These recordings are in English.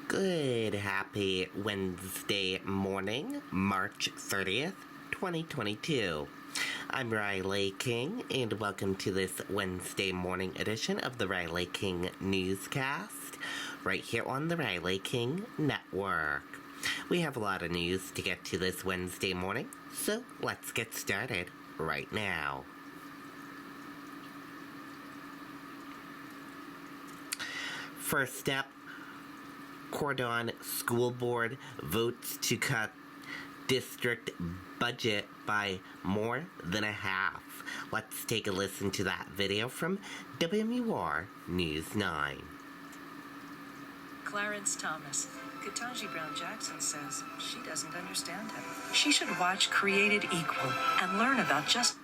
Good, happy Wednesday morning, March 30th, 2022. I'm Riley King, and welcome to this Wednesday morning edition of the Riley King Newscast, right here on the Riley King Network. We have a lot of news to get to this Wednesday morning, so let's get started right now. First up, Cordon School Board votes to cut district budget by more than a half. Let's take a listen to that video from WMUR News 9. Clarence Thomas. Ketanji Brown Jackson says she doesn't understand him. She should watch Created Equal and learn about just...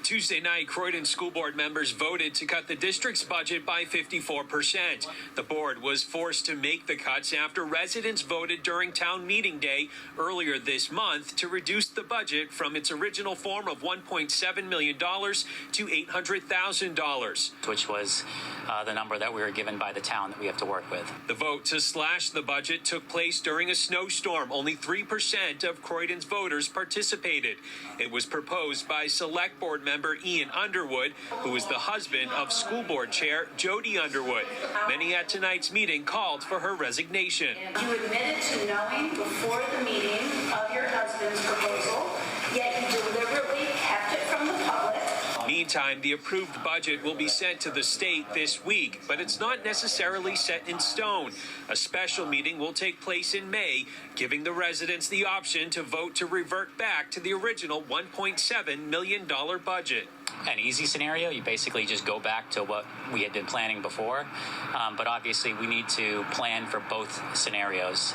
Tuesday night, Croydon School Board members voted to cut the district's budget by 54%. The board was forced to make the cuts after residents voted during town meeting day earlier this month to reduce the budget from its original form of $1.7 million to $800,000. Which was the number that we were given by the town that we have to work with. The vote to slash the budget took place during a snowstorm. Only 3% of Croydon's voters participated. It was proposed by Select Board member Ian Underwood, who is the husband of School Board Chair Jody Underwood. Many at tonight's meeting called for her resignation. You admitted to knowing before the meeting of your husband's proposal, yet you deliberately kept it from the public. Meantime, the approved budget will be sent to the state this week, but it's not necessarily set in stone. A special meeting will take place in May, giving the residents the option to vote to revert back to the original $1.7 million budget. An easy scenario, you basically just go back to what we had been planning before, but obviously we need to plan for both scenarios.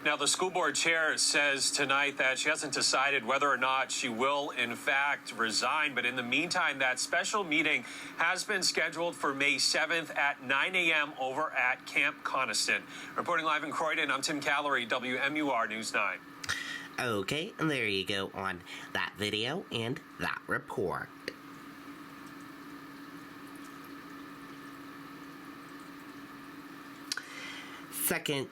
Now, the school board chair says tonight that she hasn't decided whether or not she will, in fact, resign. But in the meantime, that special meeting has been scheduled for May 7th at 9 a.m. over at Camp Coniston. Reporting live in Croydon, I'm Tim Callery, WMUR News 9. Okay, and there you go on that video and that report. Second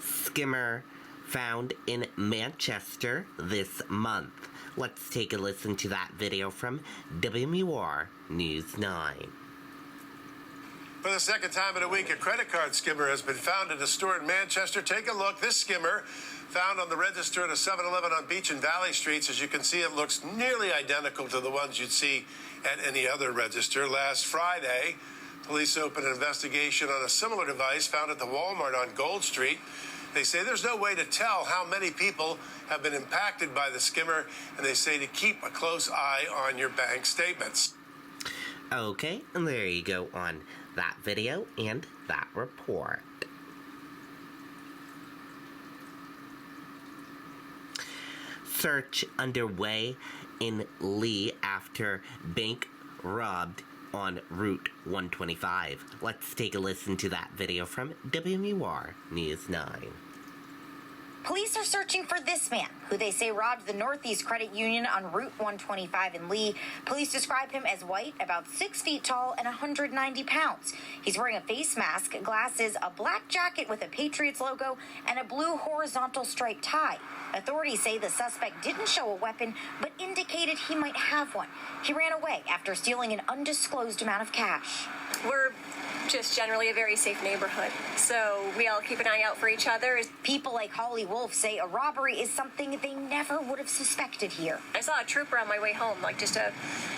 Skimmer found in Manchester this month. Let's take a listen to that video from WMUR News 9. For the second time in a week, a credit card skimmer has been found in a store in Manchester. Take a look. This skimmer, found on the register at a 7-Eleven on Beach and Valley Streets. As you can see, it looks nearly identical to the ones you'd see at any other register. Last Friday, police opened an investigation on a similar device found at the Walmart on Gold Street. They say there's no way to tell how many people have been impacted by the skimmer, and they say to keep a close eye on your bank statements. Okay, and there you go on that video and that report. Search underway in Lee after bank robbed on Route 125. Let's take a listen to that video from WMUR News 9. Police are searching for this man, who they say robbed the Northeast Credit Union on Route 125 in Lee. Police describe him as white, about 6 feet tall, and 190 pounds. He's wearing a face mask, glasses, a black jacket with a Patriots logo, and a blue horizontal striped tie. Authorities say the suspect didn't show a weapon, but indicated he might have one. He ran away after stealing an undisclosed amount of cash. We're just generally a very safe neighborhood, so we all keep an eye out for each other. People like Holly Wolf say a robbery is something they never would have suspected here. I saw a trooper on my way home, like just a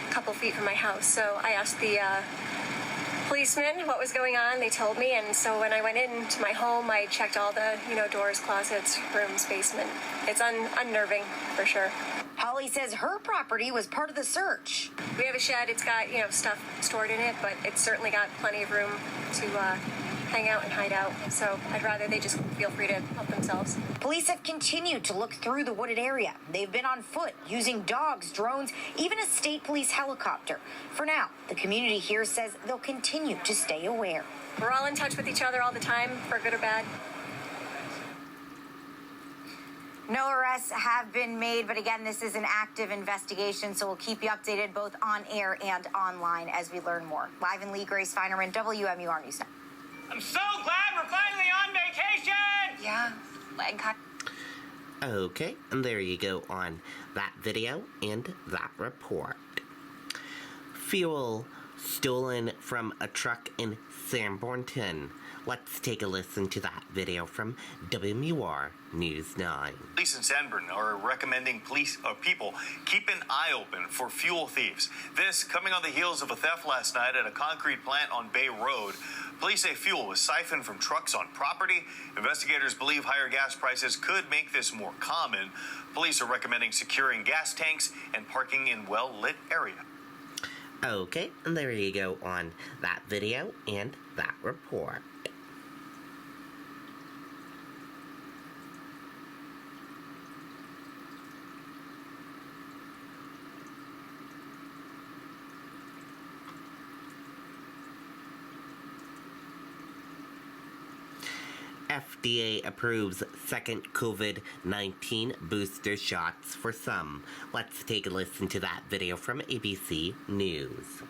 couple feet from my house, so I asked the policemen what was going on. They told me, and so when I went into my home, I checked all the, doors, closets, rooms, basement. It's unnerving, for sure. Holly says her property was part of the search. We have a shed. It's got, stuff stored in it, but it's certainly got plenty of room to hang out and hide out. So I'd rather they just feel free to help themselves. Police have continued to look through the wooded area. They've been on foot, using dogs, drones, even a state police helicopter. For now, the community here says they'll continue to stay aware. We're all in touch with each other all the time, for good or bad. No arrests have been made, but again, this is an active investigation, so we'll keep you updated both on air and online as we learn more. Live in Lee, Grace Feinerman, WMUR News 9. I'm so glad we're finally on vacation! Yeah, leg cut. Okay, and there you go on that video and that report. Fuel stolen from a truck in Sanbornton. Let's take a listen to that video from WMUR News 9. Police in Sanborn are recommending people keep an eye open for fuel thieves. This coming on the heels of a theft last night at a concrete plant on Bay Road. Police say fuel was siphoned from trucks on property. Investigators believe higher gas prices could make this more common. Police are recommending securing gas tanks and parking in well-lit areas. Okay, and there you go on that video and that report. FDA approves second COVID-19 booster shots for some. Let's take a listen to that video from ABC News.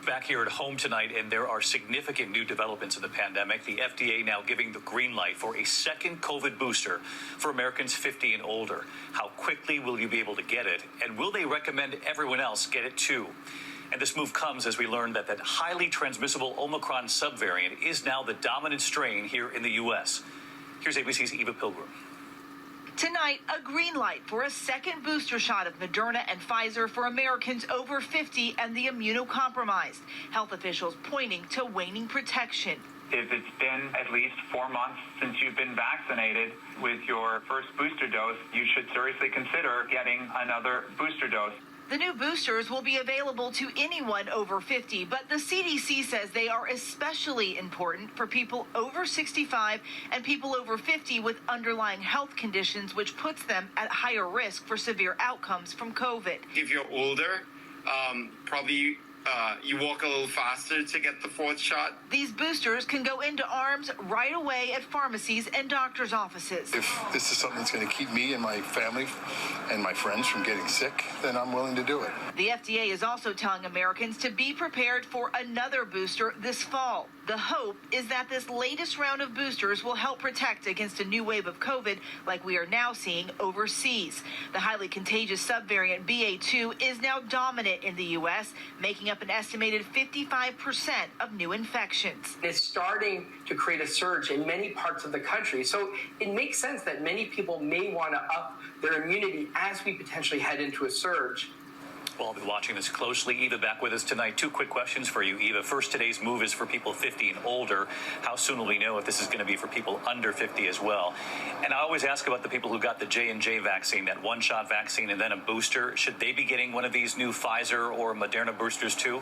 Back here at home tonight, and there are significant new developments in the pandemic. The FDA now giving the green light for a second COVID booster for Americans 50 and older. How quickly will you be able to get it? And will they recommend everyone else get it too? And this move comes as we learn that highly transmissible Omicron subvariant is now the dominant strain here in the U.S. Here's ABC's Eva Pilgrim. Tonight, a green light for a second booster shot of Moderna and Pfizer for Americans over 50 and the immunocompromised. Health officials pointing to waning protection. If it's been at least 4 months since you've been vaccinated with your first booster dose, you should seriously consider getting another booster dose. The new boosters will be available to anyone over 50, but the CDC says they are especially important for people over 65 and people over 50 with underlying health conditions, which puts them at higher risk for severe outcomes from COVID. If you're older, probably you walk a little faster to get the fourth shot. These boosters can go into arms right away at pharmacies and doctors' offices. If this is something that's going to keep me and my family and my friends from getting sick, then I'm willing to do it. The FDA is also telling Americans to be prepared for another booster this fall. The hope is that this latest round of boosters will help protect against a new wave of COVID like we are now seeing overseas. The highly contagious subvariant BA2 is now dominant in the U.S., making up an estimated 55% of new infections. It's starting to create a surge in many parts of the country. So it makes sense that many people may want to up their immunity as we potentially head into a surge. Well, I'll be watching this closely. Eva back with us tonight. Two quick questions for you, Eva. First, today's move is for people 50 and older. How soon will we know if this is going to be for people under 50 as well? And I always ask about the people who got the J&J vaccine, that one-shot vaccine and then a booster. Should they be getting one of these new Pfizer or Moderna boosters too?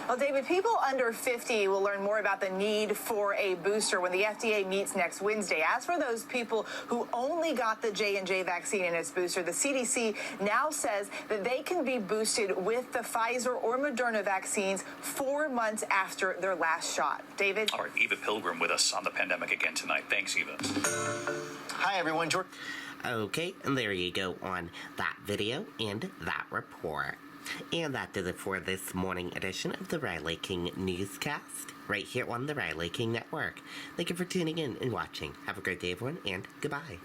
Well, David, people under 50 will learn more about the need for a booster when the FDA meets next Wednesday. As for those people who only got the J&J vaccine in its booster, the CDC now says that they can be boosted with the Pfizer or Moderna vaccines 4 months after their last shot. David? All right, Eva Pilgrim with us on the pandemic again tonight. Thanks, Eva. Hi, everyone. George. Okay, and there you go on that video and that report. And that does it for this morning edition of the Riley King Newscast, right here on the Riley King Network. Thank you for tuning in and watching. Have a great day, everyone, and goodbye.